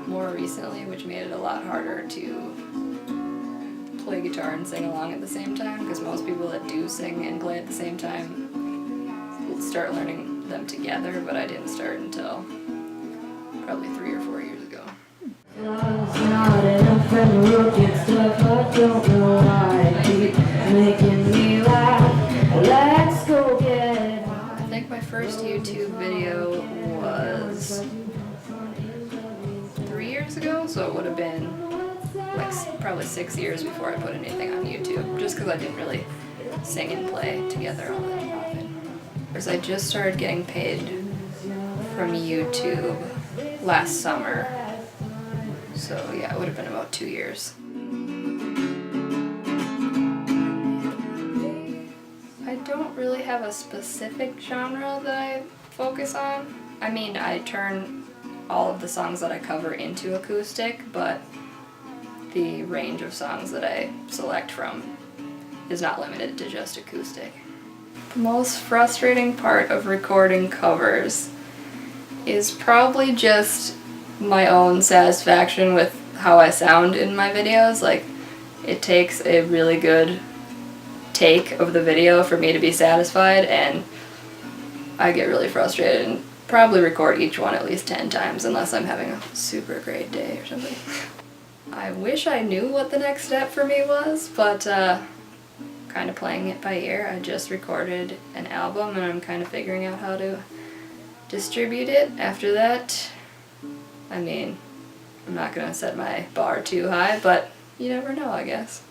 more recently, which made it a lot harder to play guitar and sing along at the same time, because most people that do sing and play at the same time will start learning them together, but I didn't start until probably 3 or 4 years ago. I think my first YouTube video was 3 years ago, so it would have been like probably 6 years before I put anything on YouTube, just because I didn't really sing and play together all that often. Because I just started getting paid from YouTube last summer, so yeah, it would have been about 2 years. I don't really have a specific genre that I focus on. I mean, I turn all of the songs that I cover into acoustic, but the range of songs that I select from is not limited to just acoustic. The most frustrating part of recording covers is probably just my own satisfaction with how I sound in my videos. Like, it takes a really good take of the video for me to be satisfied, and I get really frustrated and probably record each one at least 10 times unless I'm having a super great day or something. I wish I knew what the next step for me was, but kind of playing it by ear. I just recorded an album and I'm kind of figuring out how to distribute it. After that, I mean, I'm not going to set my bar too high, but you never know, I guess.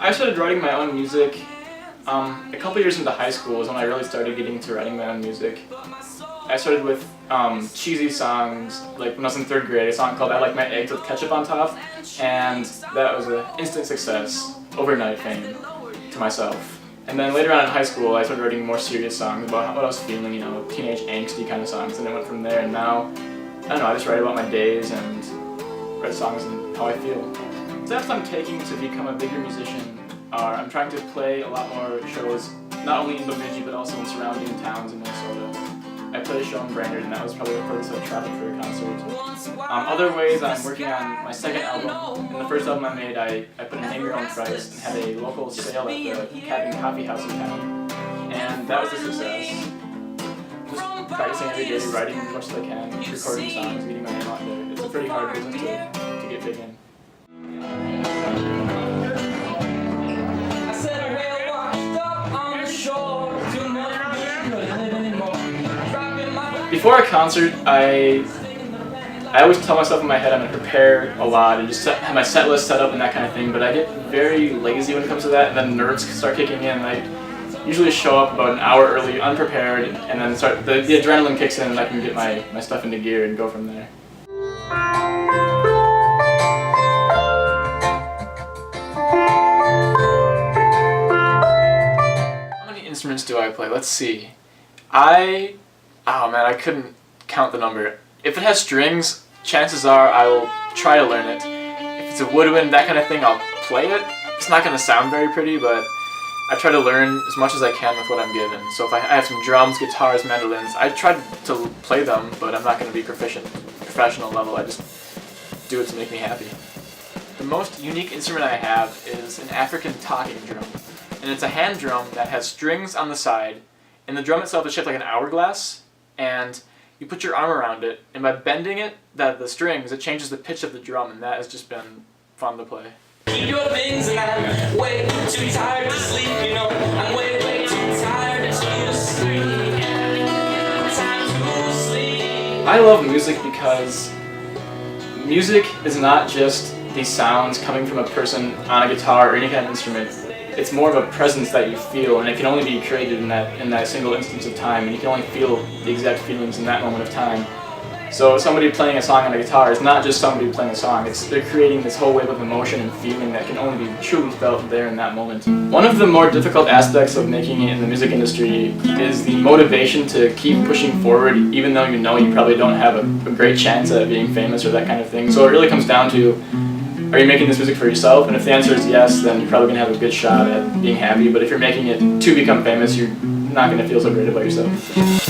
I started writing my own music a couple years into high school is when I really started getting into writing my own music. I started with cheesy songs, like when I was in 3rd grade, a song called I Like My Eggs with Ketchup on Top, and that was an instant success, overnight fame to myself. And then later on in high school, I started writing more serious songs about what I was feeling, you know, teenage angsty kind of songs, and it went from there, and now, I don't know, I just write about my days and write songs and how I feel. Steps I'm taking to become a bigger musician are I'm trying to play a lot more shows, not only in Bemidji but also in surrounding towns in Minnesota. I played a show in Brainerd, and that was probably the furthest I've traveled for a concert. Other ways, I'm working on my second album. In the first album I made, I put a Name Your Own Price and had a local sale at the Cabin Coffee House in town, and that was a success. Just practicing every day, writing as much as I can, recording songs, getting my name out there. It's a pretty hard business to get big in. Before a concert, I always tell myself in my head I'm going to prepare a lot and just have my set list set up and that kind of thing, but I get very lazy when it comes to that, and then nerves start kicking in. I usually show up about an hour early, unprepared, and then the adrenaline kicks in and I can get my stuff into gear and go from there. How many instruments do I play? Let's see. Oh man, I couldn't count the number. If it has strings, chances are I will try to learn it. If it's a woodwind, that kind of thing, I'll play it. It's not going to sound very pretty, but I try to learn as much as I can with what I'm given. So if I have some drums, guitars, mandolins, I try to play them, but I'm not going to be professional level. I just do it to make me happy. The most unique instrument I have is an African talking drum. And it's a hand drum that has strings on the side, and the drum itself is shaped like an hourglass, and you put your arm around it, and by bending it, the strings, it changes the pitch of the drum, and that has just been fun to play. Keep your things, and I'm way too tired to sleep, you know, I'm way too tired to sleep. Time to sleep. I love music because music is not just these sounds coming from a person on a guitar or any kind of instrument. It's more of a presence that you feel, and it can only be created in that single instance of time, and you can only feel the exact feelings in that moment of time. So somebody playing a song on a guitar is not just somebody playing a song, they're creating this whole wave of emotion and feeling that can only be truly felt there in that moment. One of the more difficult aspects of making it in the music industry is the motivation to keep pushing forward even though you know you probably don't have a great chance at being famous or that kind of thing. So it really comes down to, are you making this music for yourself? And if the answer is yes, then you're probably going to have a good shot at being happy. But if you're making it to become famous, you're not going to feel so great about yourself.